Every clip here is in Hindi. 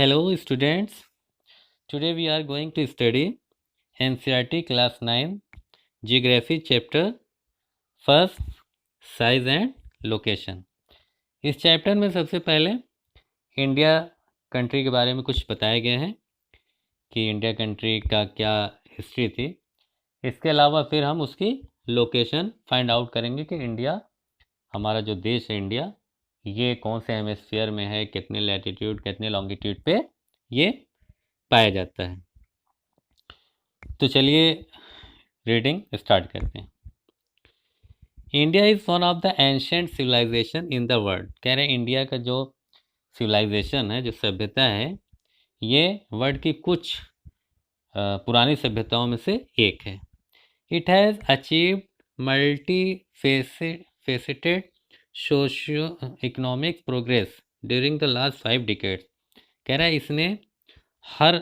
Hello students, today we are going to study NCERT class 9 Geography chapter first size and location। इस चैप्टर में सबसे पहले इंडिया कंट्री के बारे में कुछ बताए गए हैं कि इंडिया कंट्री का क्या हिस्ट्री थी। इसके अलावा फिर हम उसकी लोकेशन फाइंड आउट करेंगे कि इंडिया, हमारा जो देश है इंडिया, ये कौन से हेमिस्फीयर में है, कितने लैटिट्यूड कितने लॉन्गिट्यूड पे ये पाया जाता है। तो चलिए रीडिंग स्टार्ट करते हैं। India is one of the ancient civilization in the world. कह रहे हैं इंडिया का जो सिविलाइजेशन है, जो सभ्यता है, ये वर्ल्ड की कुछ पुरानी सभ्यताओं में से एक है। It has achieved multi faceted socio economic progress during the last 5 decades. कह रहा है इसने हर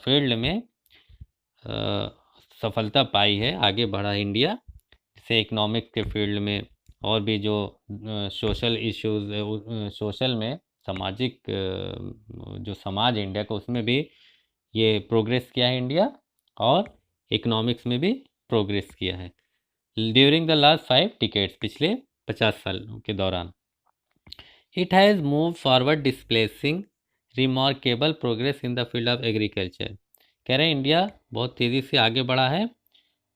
फील्ड में सफलता पाई है, आगे बढ़ा इंडिया। जैसे इकोनॉमिक के फील्ड में और भी जो सोशल इश्यूज, सोशल में सामाजिक जो समाज है इंडिया का, उसमें भी ये प्रोग्रेस किया है इंडिया, और इकोनॉमिक्स में भी प्रोग्रेस किया है ड्यूरिंग द लास्ट 5 डिकेड्स, पिछले 50 सालों के दौरान। It has move forward displacing remarkable progress in the field of agriculture. कह रहे हैं इंडिया बहुत तेज़ी से आगे बढ़ा है,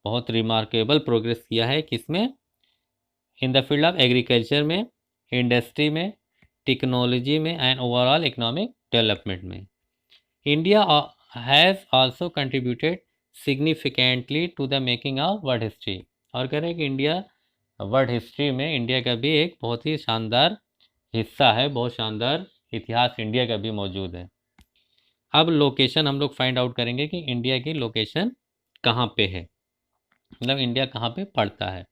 बहुत रिमार्केबल प्रोग्रेस किया है किसमें, in the field of agriculture में, इंडस्ट्री में, टेक्नोलॉजी में एंड ओवरऑल इकोनॉमिक डेवलपमेंट में। India has also contributed significantly to the making of world history. और कह रहे हैं कि इंडिया वर्ल्ड हिस्ट्री में, इंडिया का भी एक बहुत ही शानदार हिस्सा है, बहुत शानदार इतिहास इंडिया का भी मौजूद है। अब लोकेशन हम लोग फाइंड आउट करेंगे कि इंडिया की लोकेशन कहाँ पे है, मतलब इंडिया कहाँ पे पड़ता है।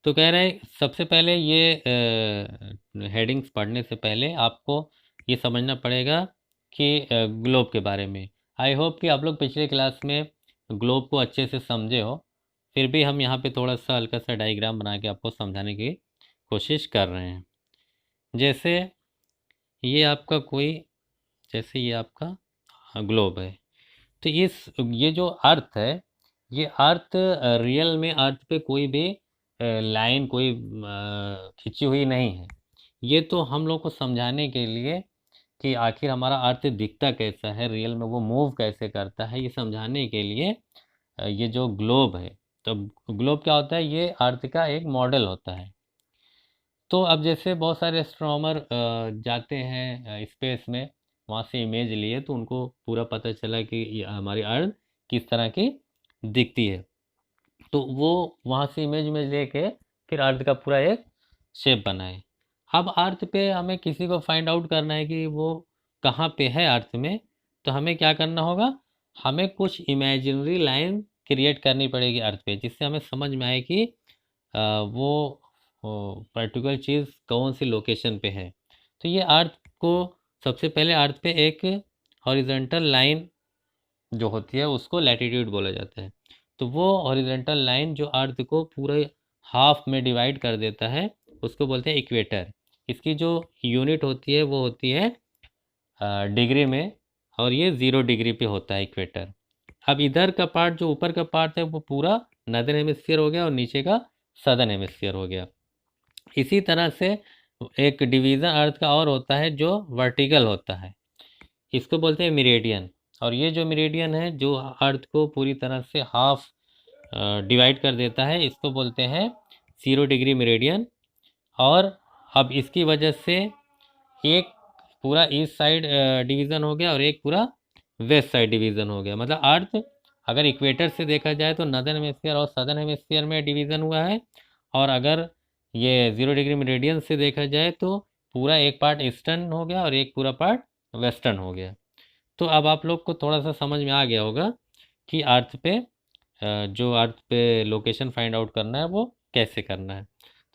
तो कह रहे हैं सबसे पहले ये हेडिंग्स पढ़ने से पहले आपको ये समझना पड़ेगा कि ग्लोब के बारे में। आई होप कि आप लोग पिछले क्लास में ग्लोब को अच्छे से समझे हो, फिर भी हम यहाँ पे थोड़ा सा हल्का सा डायग्राम बना के आपको समझाने की कोशिश कर रहे हैं। जैसे ये आपका कोई, जैसे ये आपका ग्लोब है, तो ये जो अर्थ है, ये अर्थ रियल में अर्थ पे कोई भी लाइन कोई खिंची हुई नहीं है। ये तो हम लोग को समझाने के लिए कि आखिर हमारा अर्थ दिखता कैसा है, रियल में वो मूव कैसे करता है, ये समझाने के लिए ये जो ग्लोब है, तो ग्लोब क्या होता है, ये अर्थ का एक मॉडल होता है। तो अब जैसे बहुत सारे एस्ट्रोनॉमर जाते हैं स्पेस में, वहाँ से इमेज लिए तो उनको पूरा पता चला कि ये हमारी अर्थ किस तरह की दिखती है। तो वो वहाँ से इमेज में लेके फिर अर्थ का पूरा एक शेप बनाए। अब अर्थ पे हमें किसी को फाइंड आउट करना है कि वो कहाँ पे है अर्थ में, तो हमें क्या करना होगा, हमें कुछ इमेजिनरी लाइन क्रिएट करनी पड़ेगी अर्थ पे, जिससे हमें समझ में आए कि वो पर्टिकुलर चीज़ कौन सी लोकेशन पे है। तो ये अर्थ को सबसे पहले अर्थ पे एक हॉरिजॉन्टल लाइन जो होती है उसको लैटिट्यूड बोला जाता है। तो वो हॉरिजॉन्टल लाइन जो अर्थ को पूरे हाफ में डिवाइड कर देता है उसको बोलते हैं इक्वेटर। इसकी जो यूनिट होती है वो होती है डिग्री में, और ये 0 डिग्री पे होता है इक्वेटर। अब इधर का पार्ट, जो ऊपर का पार्ट है, वो पूरा नॉर्दर्न हेमिस्फीयर हो गया और नीचे का सदर्न हेमिस्फीयर हो गया। इसी तरह से एक डिवीज़न अर्थ का और होता है जो वर्टिकल होता है, इसको बोलते हैं मेरिडियन। और ये जो मेरिडियन है जो अर्थ को पूरी तरह से हाफ डिवाइड कर देता है, इसको बोलते हैं 0 डिग्री मेरिडियन। और अब इसकी वजह से एक पूरा ईस्ट साइड डिवीज़न हो गया और एक पूरा वेस्ट साइड डिवीज़न हो गया। मतलब अर्थ अगर इक्वेटर से देखा जाए तो नॉर्दर्न हेमिस्फीयर और सदर्न हेमिस्फीयर में डिवीज़न हुआ है, और अगर ये 0 डिग्री मेरिडियन से देखा जाए तो पूरा एक पार्ट ईस्टर्न हो गया और एक पूरा पार्ट वेस्टर्न हो गया। तो अब आप लोग को थोड़ा सा समझ में आ गया होगा कि अर्थ पे जो अर्थ पे लोकेशन फाइंड आउट करना है वो कैसे करना है।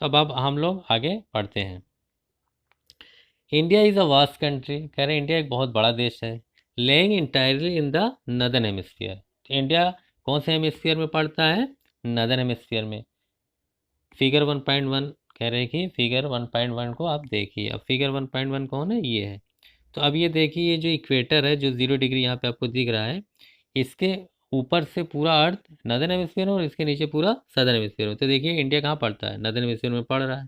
तो अब हम लोग आगे बढ़ते हैं। India is a vast country. कह रहे हैं इंडिया एक बहुत बड़ा देश है, laying entirely in the northern hemisphere. India कौन से हेमिस्फीयर में पड़ता है, नदर्न हेमिस्फीयर में। फिगर 1.1 कह रहे हैं कि फिगर 1.1 को आप देखिए। अब फिगर 1.1 कौन है, ये है। तो अब ये देखिए, ये जो इक्वेटर है जो 0 डिग्री यहाँ पे आपको दिख रहा है, इसके ऊपर से पूरा अर्थ नदर्न हेमिस्फीयर और इसके नीचे पूरा सदर्न हेमिस्फीयर हो। तो देखिए इंडिया कहाँ पड़ता है, नदर्न हेमिस्फीयर में पड़ रहा है।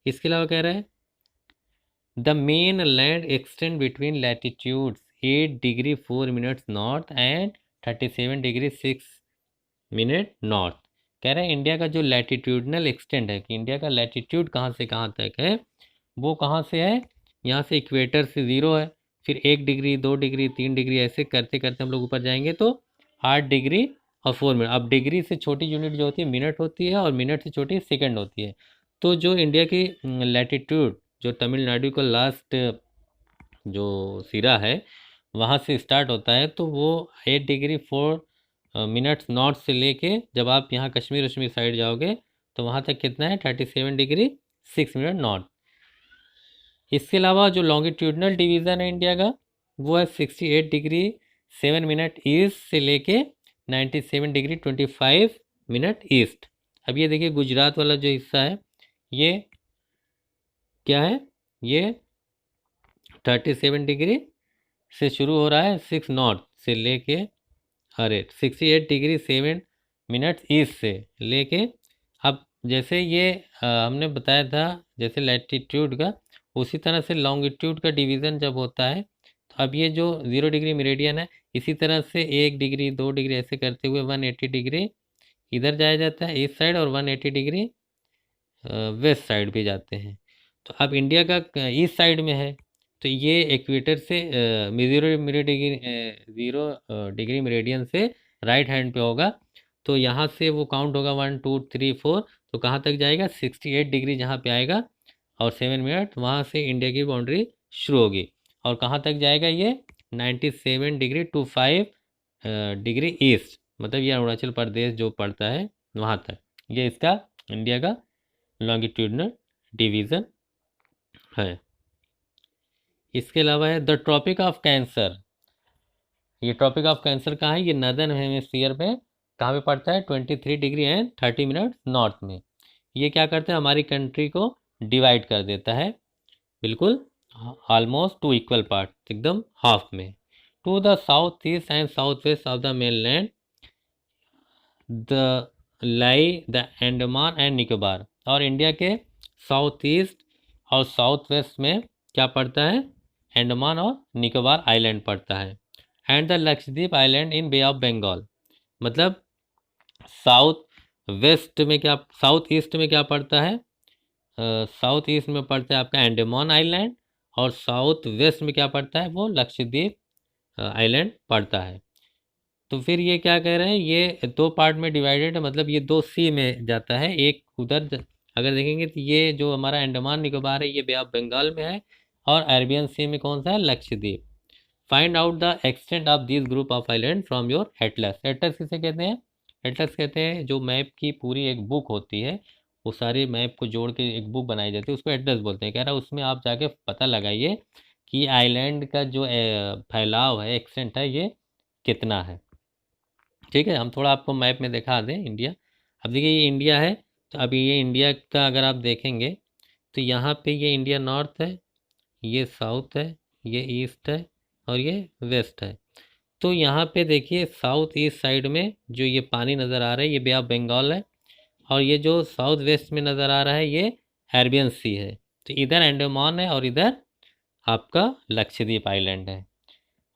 इसके अलावा कह रहा है the main land extend between latitudes 8 degree 4 minutes north and 37 degree 6 minute north. कह रहे हैं इंडिया का जो लैटिट्यूडनल एक्सटेंड है कि इंडिया का लैटिट्यूड कहाँ से कहाँ तक है, वो कहाँ से है, यहाँ से इक्वेटर से 0 है, फिर 1 डिग्री 2 डिग्री 3 डिग्री ऐसे करते करते हम लोग ऊपर जाएंगे तो 8 डिग्री और 4 मिनट। अब डिग्री से छोटी यूनिट जो होती है मिनट होती है और मिनट से छोटी सेकंड होती है। तो जो इंडिया की लैटिट्यूड जो तमिलनाडु का लास्ट जो सिरा है वहाँ से स्टार्ट होता है, तो वो 8 डिग्री 4 मिनट्स नॉर्थ से लेके जब आप यहाँ कश्मीर वश्मीर साइड जाओगे तो वहाँ तक कितना है 37 डिग्री 6 मिनट नॉर्थ। इसके अलावा जो लॉन्गिट्यूडनल डिवीज़न है इंडिया का वो है 68 डिग्री 7 मिनट ईस्ट से लेके 97 डिग्री 25 मिनट ईस्ट। अब ये देखिए गुजरात वाला जो हिस्सा है ये क्या है, ये 37 डिग्री से शुरू हो रहा है 6 नॉर्थ से लेके, अरे 68 डिग्री 7 मिनट ईस्ट से लेके, अब जैसे ये हमने बताया था जैसे लैटिट्यूड का, उसी तरह से लॉन्गिट्यूड का डिवीज़न जब होता है तो अब ये जो 0 डिग्री मेरिडियन है इसी तरह से 1 डिग्री 2 डिग्री ऐसे करते हुए 180 डिग्री इधर जाया जाता है ईस्ट साइड और 180 डिग्री वेस्ट साइड भी जाते हैं। तो अब इंडिया का ईस्ट साइड में है तो ये इक्वेटर से 0 डिग्री मेरिडियन से राइट हैंड पे होगा। तो यहाँ से वो काउंट होगा 1 2 3 4, तो कहाँ तक जाएगा 68 डिग्री जहाँ पे आएगा और 7 मिनट, वहाँ से इंडिया की बाउंड्री शुरू होगी और कहाँ तक जाएगा ये 97 डिग्री 25 डिग्री ईस्ट, मतलब ये अरुणाचल प्रदेश जो पड़ता है वहाँ तक, ये इसका इंडिया का लॉन्गिट्यूडनल डिवीज़न है। इसके अलावा है द ट्रॉपिक ऑफ कैंसर। ये ट्रॉपिक ऑफ कैंसर कहाँ है, ये नदर्न हेमिस्फीयर में कहाँ पे पड़ता है 23 डिग्री एंड 30 मिनट नॉर्थ में। ये क्या करता है हमारी कंट्री को डिवाइड कर देता है बिल्कुल ऑलमोस्ट 2 इक्वल पार्ट, एकदम हाफ में। To the south east and south west of the mainland the lie the Andaman and Nicobar. और इंडिया के साउथ ईस्ट और साउथ वेस्ट में क्या पड़ता है, अंडमान और निकोबार आइलैंड पड़ता है। And the Lakshadweep island in bay of Bengal, मतलब साउथ वेस्ट में क्या, साउथ ईस्ट में क्या पड़ता है, साउथ ईस्ट में पड़ता है आपका अंडमान आइलैंड और साउथ वेस्ट में क्या पड़ता है वो लक्षद्वीप आइलैंड पड़ता है। तो फिर ये क्या कह रहे हैं, ये 2 पार्ट में डिवाइडेड है, मतलब ये 2 सी में जाता है। एक उधर अगर देखेंगे तो ये जो हमारा अंडमान निकोबार है ये बे ऑफ बंगाल में है और अरेबियन सी में कौन सा है Lakshadweep. Find out the extent of this group of island from your Atlas. Atlas किसे कहते हैं, एटलस कहते हैं जो मैप की पूरी एक बुक होती है, वो सारे मैप को जोड़ के एक बुक बनाई जाती है, उसको एटलस बोलते हैं। कह रहा है उसमें आप जाके पता लगाइए कि आइलैंड का जो फैलाव है एक्सटेंट है ये कितना है। ठीक है, हम थोड़ा आपको मैप में दिखा दें इंडिया। अब देखिए ये इंडिया है, तो अभी ये इंडिया का अगर आप देखेंगे तो यहाँ पे ये इंडिया नॉर्थ है, ये साउथ है, ये ईस्ट है और ये वेस्ट है। तो यहाँ पे देखिए साउथ ईस्ट साइड में जो ये पानी नज़र आ रहा है ये बे ऑफ बंगाल है और ये जो साउथ वेस्ट में नज़र आ रहा है ये अरेबियन सी है। तो इधर अंडमान है और इधर आपका लक्षद्वीप आइलैंड है।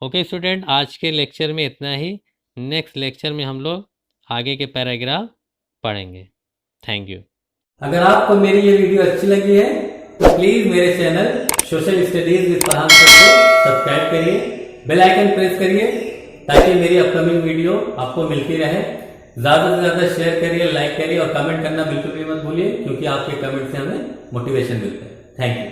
ओके स्टूडेंट, आज के लेक्चर में इतना ही। नेक्स्ट लेक्चर में हम लोग आगे के पैराग्राफ पढ़ेंगे। Thank you. अगर आपको मेरी ये वीडियो अच्छी लगी है तो प्लीज मेरे channel social studies with Farhan sir को सब्सक्राइब करिए, बेल आइकन प्रेस करिए ताकि मेरी अपकमिंग वीडियो आपको मिलती रहे। ज्यादा से ज्यादा शेयर करिए, लाइक करिए और कमेंट करना बिल्कुल भी मत भूलिए, क्योंकि आपके कमेंट से हमें मोटिवेशन मिलता है। Thank you.